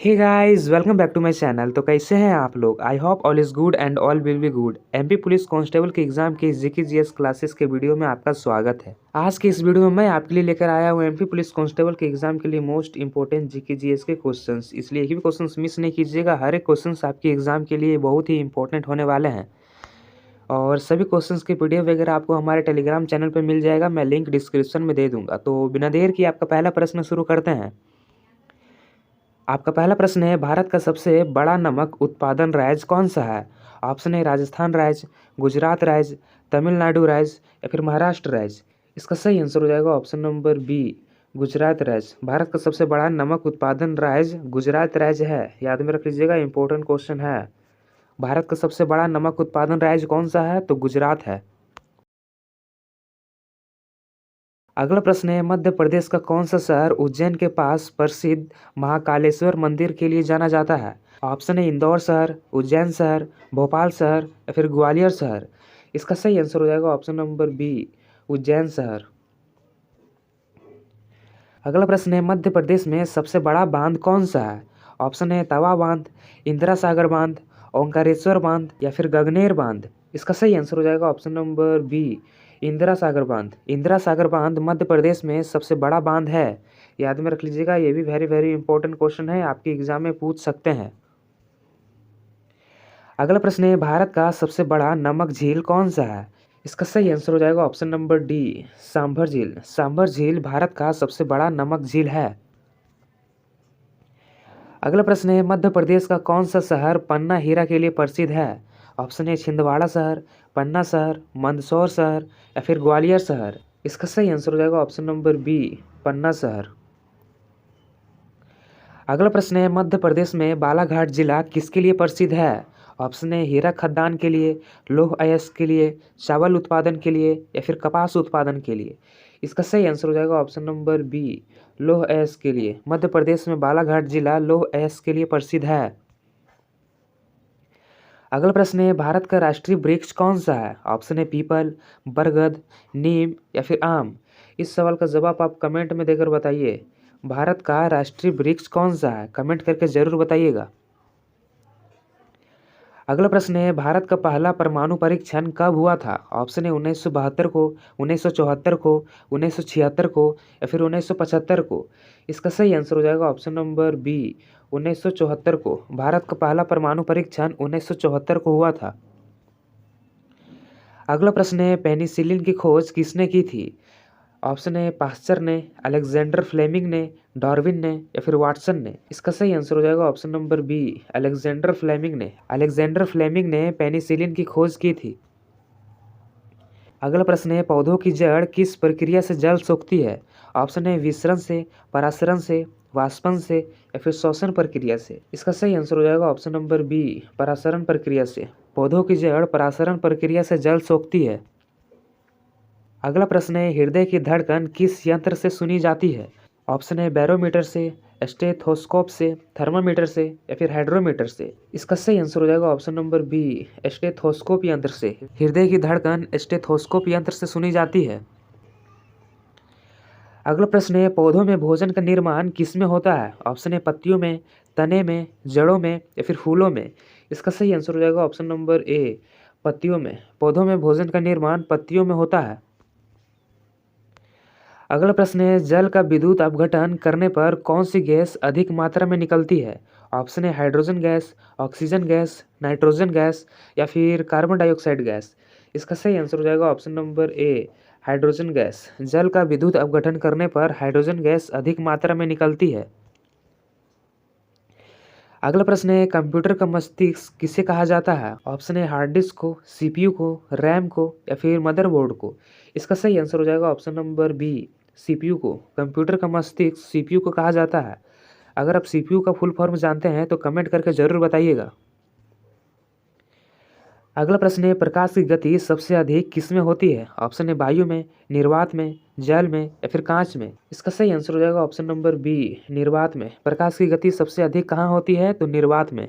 Hey guys, welcome back to my channel. तो कैसे हैं आप लोग? I hope all is good and all will be good. MP police constable के exam की जीके जीएस क्लासेस के वीडियो में आपका स्वागत है। आज के इस वीडियो में मैं आपके लिए लेकर आया हूं एमपी पुलिस कांस्टेबल के एग्जाम के लिए मोस्ट इंपोर्टेंट जीके जीएस के क्वेश्चंस। इसलिए एक भी क्वेश्चंस मिस नहीं कीजिएगा। हर एक क्वेश्चंस आपके एग्जाम के लिए बहुत ही इंपॉर्टेंट होने वाले हैं और सभी क्वेश्चंस की पीडीएफ वगैरह आपको हमारे टेलीग्राम चैनल पर मिल जाएगा। मैं लिंक डिस्क्रिप्शन में दे दूंगा। तो बिना देर की आपका पहला प्रश्न शुरू करते हैं। आपका पहला प्रश्न है, भारत का सबसे बड़ा नमक उत्पादन राज्य कौन सा है? ऑप्शन है राजस्थान राज्य, गुजरात राज्य, तमिलनाडु राज्य या फिर महाराष्ट्र राज्य। इसका सही आंसर हो जाएगा ऑप्शन नंबर बी, गुजरात राज्य। भारत का सबसे बड़ा नमक उत्पादन राज्य गुजरात राज्य है। याद में रख लीजिएगा, इंपॉर्टेंट क्वेश्चन है। भारत का सबसे बड़ा नमक उत्पादन राज्य कौन सा है? तो गुजरात है। अगला प्रश्न है, मध्य प्रदेश का कौन सा शहर उज्जैन के पास प्रसिद्ध महाकालेश्वर मंदिर के लिए जाना जाता है? ऑप्शन है इंदौर शहर, उज्जैन शहर, भोपाल शहर या फिर ग्वालियर शहर। इसका सही आंसर हो जाएगा ऑप्शन नंबर बी, उज्जैन शहर। अगला प्रश्न है, मध्य प्रदेश में सबसे बड़ा बांध कौन सा है? ऑप्शन है तवा बांध, इंदिरा सागर बांध, ओंकारेश्वर बांध या फिर गगनेर बांध। इसका सही आंसर हो जाएगा option number B, Indira Sagar बांध। इंदिरा सागर बांध मध्य प्रदेश में सबसे बड़ा बांध है। याद में रख लीजिएगा, ये भी वेरी वेरी इंपॉर्टेंट क्वेश्चन है, आपके एग्जाम में पूछ सकते हैं। अगला प्रश्न है, भारत का सबसे बड़ा नमक झील कौन सा है? इसका सही आंसर हो जाएगा ऑप्शन नंबर डी, सांभर झील। सांभर झील भारत का सबसे बड़ा नमक झील है। अगला प्रश्न है, मध्य प्रदेश का कौन सा शहर पन्ना हीरा के लिए प्रसिद्ध है? ऑप्शन है छिंदवाड़ा शहर, पन्ना शहर, मंदसौर शहर या फिर ग्वालियर शहर। इसका सही आंसर हो जाएगा ऑप्शन नंबर बी, पन्ना शहर। अगला प्रश्न है, मध्य प्रदेश में बालाघाट जिला किसके लिए प्रसिद्ध है? ऑप्शन है हीरा खदान के लिए, लौह अयस्क के लिए, चावल उत्पादन के लिए या फिर कपास उत्पादन के लिए। इसका सही आंसर हो जाएगा ऑप्शन नंबर बी, लौह अयस्क के लिए। मध्य प्रदेश में बालाघाट जिला लौह अयस्क के लिए प्रसिद्ध है। अगला प्रश्न है, भारत का राष्ट्रीय वृक्ष कौन सा है? ऑप्शन है पीपल, बरगद, नीम या फिर आम। इस सवाल का जवाब आप कमेंट में देकर बताइए। भारत का राष्ट्रीय वृक्ष कौन सा है? कमेंट करके जरूर बताइएगा। अगला प्रश्न है, भारत का पहला परमाणु परीक्षण कब हुआ था? ऑप्शन है 1972 को, 1974 को, 1976 को या फिर 1975 को। इसका सही आंसर हो जाएगा ऑप्शन नंबर बी, 1974 को। भारत का पहला परमाणु परीक्षण 1974 को हुआ था। अगला प्रश्न है, पेनिसिलिन की खोज किसने की थी? ऑप्शन है पास्चर ने, अलेक्जेंडर फ्लेमिंग ने, डार्विन ने या फिर वाटसन ने। इसका सही आंसर हो जाएगा option number B, Alexander Fleming ने। अलेक्जेंडर फ्लेमिंग ने पेनिसिलिन की खोज की थी। अगला प्रश्न है, पौधों की जड़ किस प्रक्रिया से जल सोखती है? ऑप्शन है विसरण से, परासरण से, वाष्पन से या फिर श्वसन प्रक्रिया से। इसका सही आंसर हो जाएगा ऑप्शन नंबर बी, परासरण प्रक्रिया से। पौधों की जड़ परासरण प्रक्रिया से जल सोखती है। अगला प्रश्न है, हृदय की धड़कन किस यंत्र से सुनी जाती है? ऑप्शन है बैरोमीटर से, स्टेथोस्कोप से, थर्मामीटर से या फिर हाइड्रोमीटर से। इसका सही आंसर हो जाएगा ऑप्शन नंबर बी, स्टेथोस्कोप यंत्र से। हृदय की धड़कन स्टेथोस्कोप यंत्र से सुनी जाती है। अगला प्रश्न है, पौधों में भोजन का निर्माण किस में होता है? ऑप्शन है पत्तियों में, तने में, जड़ों में या फिर फूलों में। इसका सही आंसर हो जाएगा ऑप्शन नंबर ए, पत्तियों में। पौधों में भोजन का निर्माण पत्तियों में होता है। अगला प्रश्न है, जल का विद्युत अपघटन करने पर कौन सी गैस अधिक मात्रा में निकलती है? ऑप्शन है hydrogen gas, oxygen gas, nitrogen gas या फिर कार्बन डाइऑक्साइड गैस। इसका सही आंसर हो जाएगा option number A, hydrogen gas. जल का विद्युत अपघटन करने पर हाइड्रोजन गैस अधिक मात्रा में निकलती है। अगला प्रश्न है, कंप्यूटर का मस्तिष्क किसे कहा जाता है? ऑप्शन है हार्ड डिस्क को, सीपीयू को, रैम को या फिर मदरबोर्ड को। इसका सही आंसर हो जाएगा ऑप्शन नंबर बी, सीपीयू को। कंप्यूटर का मस्तिष्क सीपीयू को कहा जाता है। अगर आप सीपीयू का फुल फॉर्म जानते हैं तो कमेंट करके जरूर बताइएगा। अगला प्रश्न है, प्रकाश की गति सबसे अधिक किस में होती है? ऑप्शन है वायु में, निर्वात में, जल में या फिर कांच में। इसका सही आंसर हो जाएगा ऑप्शन नंबर बी, निर्वात में। प्रकाश की गति सबसे अधिक कहाँ होती है? तो निर्वात में।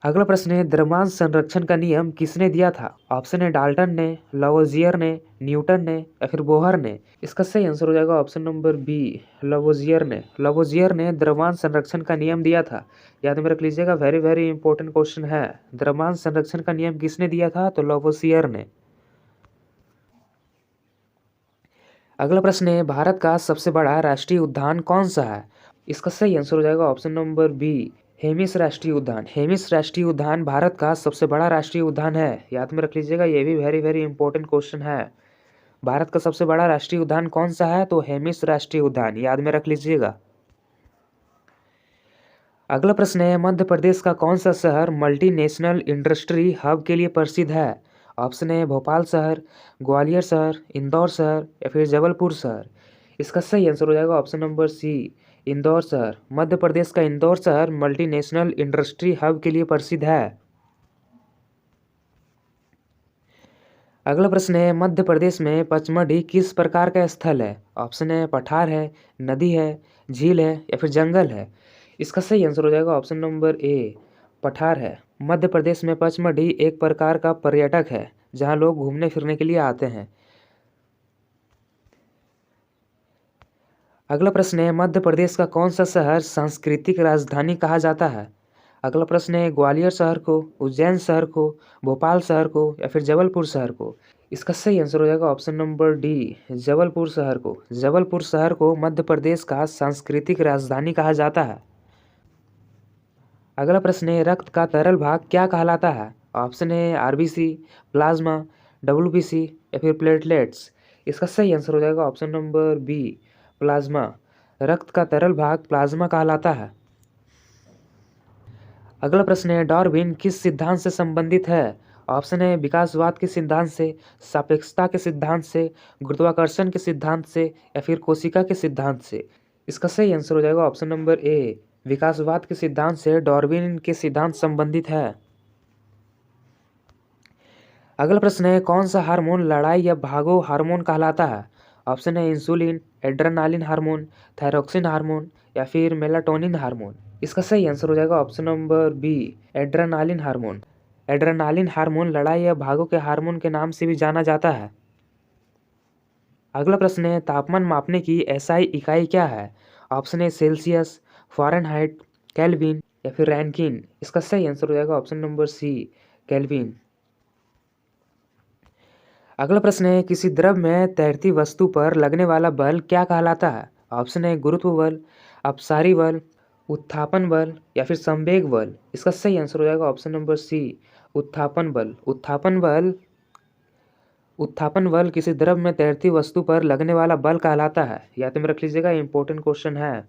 अगला प्रश्न है, द्रव्यमान संरक्षण का नियम किसने दिया था? ऑप्शन है डाल्टन ने, लवोजियर ने, न्यूटन ने या फिर बोहर ने। इसका सही आंसर हो जाएगा ऑप्शन नंबर बी, लवोजियर ने। लवोजियर ने द्रव्यमान संरक्षण का नियम दिया था। याद में रख लीजिएगा, वेरी वेरी इंपॉर्टेंट क्वेश्चन है। द्रव्यमान संरक्षण का नियम किसने दिया था? तो लवोजियर ने। अगला प्रश्न है, भारत का सबसे बड़ा राष्ट्रीय उद्यान कौन सा है? इसका सही आंसर हो जाएगा ऑप्शन नंबर बी, हेमिस राष्ट्रीय उद्यान। हेमिस राष्ट्रीय उद्यान भारत का सबसे बड़ा राष्ट्रीय उद्यान है। याद में रख लीजिएगा, ये भी वेरी वेरी इंपॉर्टेंट क्वेश्चन है। भारत का सबसे बड़ा राष्ट्रीय उद्यान कौन सा है? तो हेमिस राष्ट्रीय उद्यान, याद में रख लीजिएगा। अगला प्रश्न है, मध्य प्रदेश का कौन सा शहर मल्टीनेशनल इंडस्ट्री हब के लिए प्रसिद्ध है? ऑप्शन है भोपाल शहर, ग्वालियर शहर, इंदौर शहर या फिर जबलपुर शहर। इसका सही आंसर हो जाएगा ऑप्शन नंबर सी, इंदौर शहर। मध्य प्रदेश का इंदौर शहर मल्टीनेशनल इंडस्ट्री हब के लिए प्रसिद्ध है। अगला प्रश्न है, मध्य प्रदेश में पचमढ़ी किस प्रकार का स्थल है? ऑप्शन है पठार है, नदी है, झील है या फिर जंगल है। इसका सही आंसर हो जाएगा ऑप्शन नंबर ए, पठार है। मध्य प्रदेश में पचमढ़ी एक प्रकार का पर्यटक है जहां लोग घूमने फिरने के लिए आते हैं। अगला प्रश्न है, मध्य प्रदेश का कौन सा शहर सांस्कृतिक राजधानी कहा जाता है? अगला प्रश्न है, ग्वालियर शहर को, उज्जैन शहर को, भोपाल शहर को या फिर जबलपुर शहर को। इसका सही आंसर हो जाएगा ऑप्शन नंबर डी, जबलपुर शहर को। जबलपुर शहर को मध्य प्रदेश का सांस्कृतिक राजधानी कहा जाता है। अगला प्रश्न है, रक्त का तरल भाग क्या कहलाता है? ऑप्शन है आरबीसी, प्लाज्मा, डब्ल्यूबीसी या फिर प्लेटलेट्स। इसका सही आंसर हो जाएगा ऑप्शन नंबर बी, प्लाज्मा। रक्त का तरल भाग प्लाज्मा कहलाता है। अगला प्रश्न है, डार्विन किस सिद्धांत से संबंधित है? ऑप्शन है विकासवाद के सिद्धांत से, सापेक्षता के सिद्धांत से, गुरुत्वाकर्षण के सिद्धांत से या फिर कोशिका के सिद्धांत से। इसका सही आंसर हो जाएगा ऑप्शन नंबर ए, विकासवाद के सिद्धांत से डार्विन के सिद्धांत संबंधित है। अगला प्रश्न है, कौन सा हार्मोन लड़ाई या भागो हार्मोन कहलाता है? ऑप्शन है insulin, adrenaline hormone, thyroxine hormone या फिर मेलाटोनिन हार्मोन। इसका सही आंसर हो जाएगा option number B, adrenaline hormone. Adrenaline hormone लड़ाई या भागो के हार्मोन के नाम से भी जाना जाता है। अगला प्रश्न है, तापमान मापने की एसआई इकाई क्या है? ऑप्शन है सेल्सियस, फ़ारेनहाइट, केल्विन या फिर रैंकिन। इसका सही आंसर हो जाएगा ऑप्शन नंबर सी, केल्विन। अगला प्रश्न है, किसी द्रव में तैरती वस्तु पर लगने वाला बल क्या कहलाता है? ऑप्शन है गुरुत्व बल, अपसारी बल, उत्थापन बल या फिर संवेग बल। इसका सही आंसर हो जाएगा ऑप्शन नंबर सी, उत्थापन बल। उत्थापन बल किसी द्रव में तैरती वस्तु पर लगने वाला बल कहलाता है। याद में रख लीजिएगा, इंपॉर्टेंट क्वेश्चन है।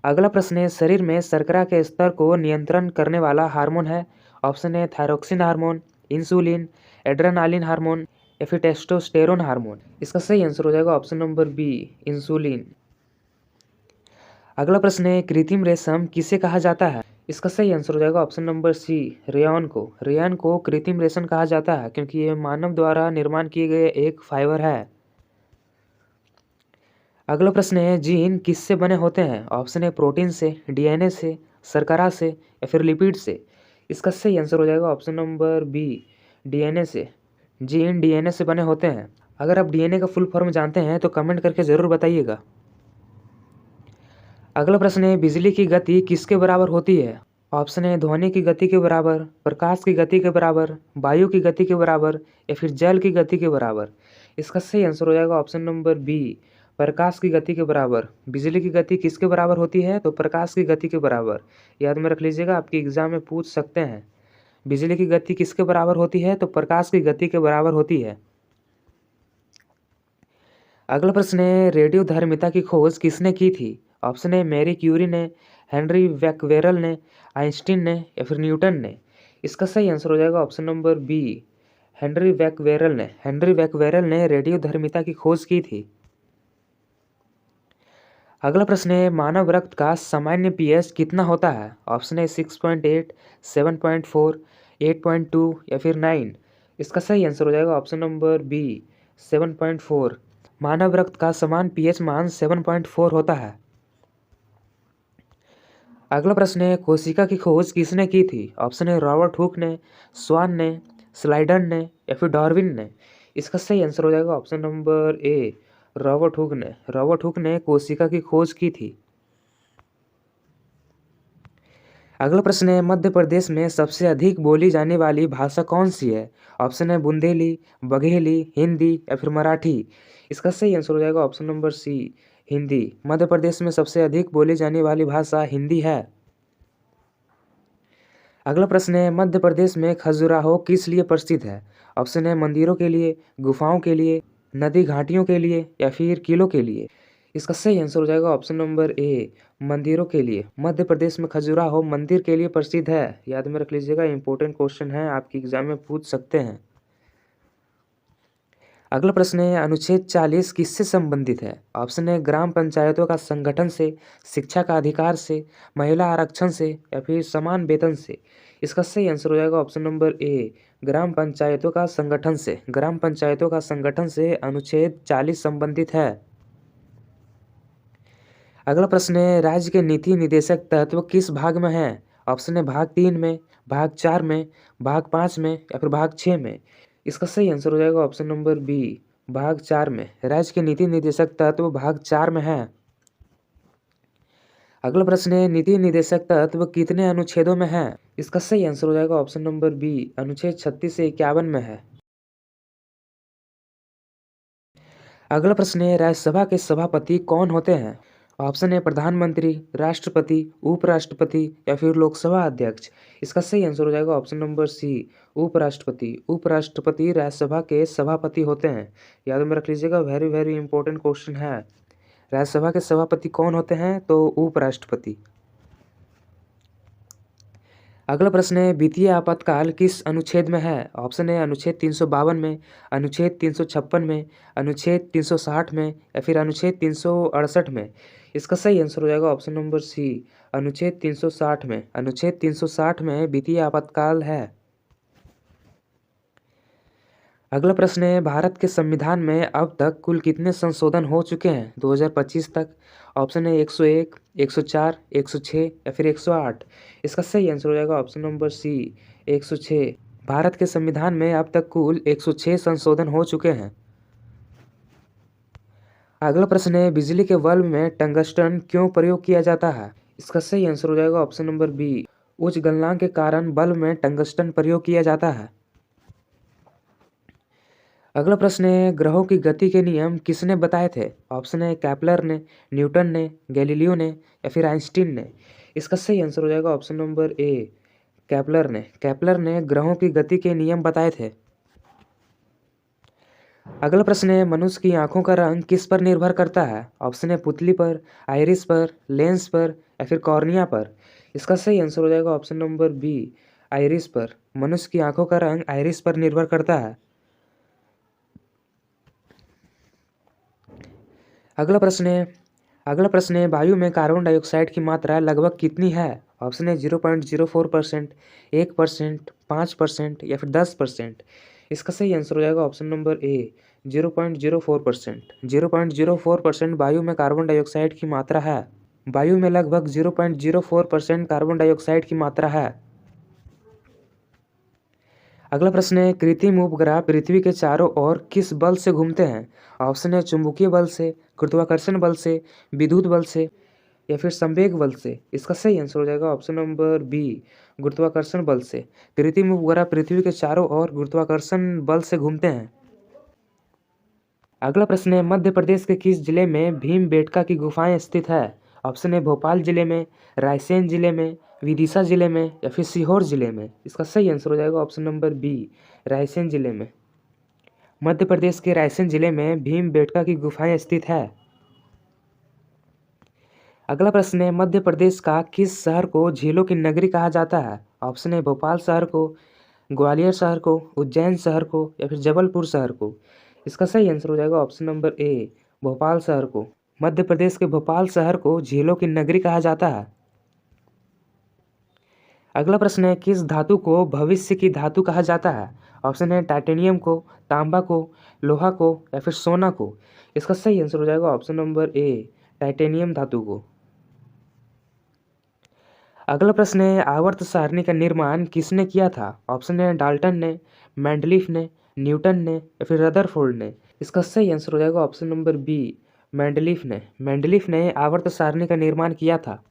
अगला प्रश्न है, शरीर में शर्करा के स्तर को नियंत्रण करने वाला हार्मोन है? ऑप्शन है thyroxine hormone, insulin, adrenaline hormone या फिर टेस्टोस्टेरोन हार्मोन। इसका सही आंसर हो जाएगा ऑप्शन नंबर बी, इंसुलिन। अगला प्रश्न है, कृत्रिम रेशम किसे कहा जाता है? इसका सही आंसर हो जाएगा ऑप्शन नंबर सी, रेयॉन को। रेयॉन को कृत्रिम रेशम कहा जाता है क्योंकि ये मानव द्वारा निर्माण किए गए एक फाइबर है। अगला प्रश्न है, जीन किससे बने होते हैं? ऑप्शन है प्रोटीन से, डीएनए से, शर्करा से या फिर लिपिड से। इसका सही आंसर हो जाएगा ऑप्शन नंबर बी, डीएनए से। जीन डीएनए से बने होते हैं। अगर आप डीएनए का फुल फॉर्म जानते हैं तो कमेंट करके ज़रूर बताइएगा। अगला प्रश्न है, बिजली की गति किसके बराबर होती है? ऑप्शन है ध्वनि की गति के बराबर, प्रकाश की गति के बराबर, वायु की गति के बराबर या फिर जल की गति के बराबर। इसका सही आंसर हो जाएगा ऑप्शन नंबर बी, प्रकाश की गति के बराबर। बिजली की गति किसके बराबर होती है? तो प्रकाश की गति के बराबर। याद में रख लीजिएगा, आपके एग्जाम में पूछ सकते हैं। बिजली की गति किसके बराबर होती है? तो प्रकाश की गति के बराबर होती है। अगला प्रश्न है, रेडियोधर्मिता की खोज किसने की थी? ऑप्शन है मैरी क्यूरी ने, हेनरी बैक्वेरल ने, आइंस्टीन ने या फिर न्यूटन ने। इसका सही आंसर हो जाएगा ऑप्शन नंबर बी, हेनरी बैक्वेरल ने। हेनरी बैक्वेरल ने रेडियोधर्मिता की खोज की थी। अगला प्रश्न है, मानव रक्त का सामान्य पीएच कितना होता है? ऑप्शन है 6.8, 7.4, 8.2 या फिर 9। इसका सही आंसर हो जाएगा ऑप्शन नंबर बी, 7.4। मानव रक्त का समान पीएच मान 7.4 होता है। अगला प्रश्न है, कोशिका की खोज किसने की थी? ऑप्शन है रॉबर्ट हुक ने, स्वान ने, स्लाइडन ने या फिर डार्विन ने। इसका सही आंसर हो जाएगा option number A, Robert Hooke ने। रॉबर्ट हुक ने कोशिका की खोज की थी। अगला प्रश्न है, मध्य प्रदेश में सबसे अधिक बोली जाने वाली भाषा कौन सी है? ऑप्शन है बुंदेली, बघेली, हिंदी या फिर मराठी। इसका सही आंसर हो जाएगा option number C, Hindi. Madhya Pradesh में सबसे अधिक बोली जाने वाली भाषा हिंदी है। अगला प्रश्न है, मध्य प्रदेश में खजुराहो किस लिए प्रसिद्ध है? ऑप्शन है मंदिरों के लिए, गुफाओं के लिए, नदी घाटियों के लिए या फिर किलों के लिए। इसका सही आंसर हो जाएगा ऑप्शन नंबर ए, मंदिरों के लिए। मध्य प्रदेश में खजुराहो मंदिर के लिए प्रसिद्ध है। याद में रख लीजिएगा, इंपॉर्टेंट क्वेश्चन है, आपकी एग्जाम में पूछ सकते हैं। अगला प्रश्न है, अनुच्छेद 40 किससे संबंधित है? ऑप्शन है ग्राम पंचायतों का संगठन से, शिक्षा का अधिकार से, महिला आरक्षण से या फिर समान वेतन से। इसका सही आंसर हो जाएगा ऑप्शन नंबर ए, ग्राम पंचायतों का संगठन से। ग्राम पंचायतों का संगठन से अनुच्छेद 40 संबंधित है। अगला प्रश्न है, राज्य के नीति निदेशक तत्व किस भाग में है? ऑप्शन है भाग 3 में, भाग 4 में, भाग 5 में या फिर भाग 6 में। इसका सही आंसर हो जाएगा ऑप्शन नंबर बी, भाग 4 में। राज्य के नीति निदेशक तत्व भाग 4 में है। अगला प्रश्न है, नीति निदेशक तत्व कितने अनुच्छेदों में है? इसका सही आंसर हो जाएगा ऑप्शन नंबर बी, अनुच्छेद 36 से 51 में है। अगला प्रश्न है, राज्यसभा के सभापति कौन होते हैं? ऑप्शन है प्रधानमंत्री, राष्ट्रपति, उपराष्ट्रपति या फिर लोकसभा अध्यक्ष। इसका सही आंसर हो जाएगा ऑप्शन नंबर सी, उपराष्ट्रपति। उपराष्ट्रपति राज्यसभा के सभापति होते हैं। याद में रख लीजिएगा, वेरी वेरी इंपॉर्टेंट क्वेश्चन है। राज्यसभा के सभापति कौन होते हैं? तो उपराष्ट्रपति। अगला प्रश्न है, वित्तीय आपातकाल किस अनुच्छेद में है? ऑप्शन है अनुच्छेद 352 में, अनुच्छेद 356 में, अनुच्छेद 360 में या फिर अनुच्छेद 368 में। इसका सही आंसर हो जाएगा ऑप्शन नंबर सी, अनुच्छेद 360 में। अनुच्छेद 360 में वित्तीय आपातकाल है। अगला प्रश्न है, भारत के संविधान में अब तक कुल कितने संशोधन हो चुके हैं 2025 तक? ऑप्शन है 101, 104, 106 या फिर 108। इसका सही आंसर हो जाएगा ऑप्शन नंबर सी, 106। भारत के संविधान में अब तक कुल 106 संशोधन हो चुके हैं। अगला प्रश्न है, बिजली के बल्ब में टंगस्टन क्यों प्रयोग किया जाता है? इसका सही आंसर हो जाएगा ऑप्शन नंबर बी, उच्च गलनांक के कारण बल्ब में टंगस्टन प्रयोग किया जाता है। अगला प्रश्न है, ग्रहों की गति के नियम किसने बताए थे? ऑप्शन है कैपलर ने, न्यूटन ने, गैलीलियो ने या फिर आइंस्टीन ने। इसका सही आंसर हो जाएगा ऑप्शन नंबर ए, कैपलर ने। कैपलर ने ग्रहों की गति के नियम बताए थे। अगला प्रश्न है, मनुष्य की आंखों का रंग किस पर निर्भर करता है? ऑप्शन है पुतली पर, आइरिस पर, लेंस पर या फिर कॉर्निया पर। इसका सही आंसर हो जाएगा ऑप्शन नंबर बी, आइरिस पर। मनुष्य की आंखों का रंग आइरिस पर निर्भर करता है। अगला प्रश्न है, वायु में कार्बन डाइऑक्साइड की मात्रा लगभग कितनी है? ऑप्शन है 0.04%, 1%, 5% या फिर 10%। इसका सही आंसर हो जाएगा ऑप्शन नंबर ए, 0.04%। 0.04% वायु में कार्बन डाइऑक्साइड की मात्रा है। वायु में लगभग 0.04% कार्बन डाइऑक्साइड की मात्रा है। अगला प्रश्न है, कृत्रिम उपग्रह पृथ्वी के चारों ओर किस बल से घूमते हैं? ऑप्शन है चुंबकीय बल से, गुरुत्वाकर्षण बल से, विद्युत बल से या फिर संवेग बल से। इसका सही आंसर हो जाएगा ऑप्शन नंबर बी, गुरुत्वाकर्षण बल से। कृत्रिम उपग्रह पृथ्वी के चारों ओर गुरुत्वाकर्षण बल से घूमते हैं। अगला प्रश्न है, मध्य प्रदेश के किस जिले में भीमबेटका की गुफाएं स्थित है? ऑप्शन है भोपाल जिले में, रायसेन जिले में, विदिशा जिले में या फिर सीहोर जिले में। इसका सही आंसर हो जाएगा ऑप्शन नंबर बी, रायसेन जिले में। मध्य प्रदेश के रायसेन जिले में भीमबेटका की गुफाएं स्थित है। अगला प्रश्न है, मध्य प्रदेश का किस शहर को झीलों की नगरी कहा जाता है? ऑप्शन है भोपाल शहर को, ग्वालियर शहर को, उज्जैन शहर को या फिर जबलपुर शहर को। इसका सही आंसर हो जाएगा ऑप्शन नंबर ए, भोपाल शहर को। मध्य प्रदेश के भोपाल शहर को झीलों की नगरी कहा जाता है। अगला प्रश्न है, किस धातु को भविष्य की धातु कहा जाता है? ऑप्शन है टाइटेनियम को, तांबा को, लोहा को या फिर सोना को। इसका सही आंसर हो जाएगा ऑप्शन नंबर ए, टाइटेनियम धातु को। अगला प्रश्न है, आवर्त सारणी का निर्माण किसने किया था? ऑप्शन है डाल्टन ने, मेंडलीफ ने, न्यूटन ने या फिर रदरफोर्ड ने। इसका सही आंसर हो जाएगा ऑप्शन नंबर बी, मेंडलीफ ने। मेंडलीफ ने आवर्त सारणी का निर्माण किया था।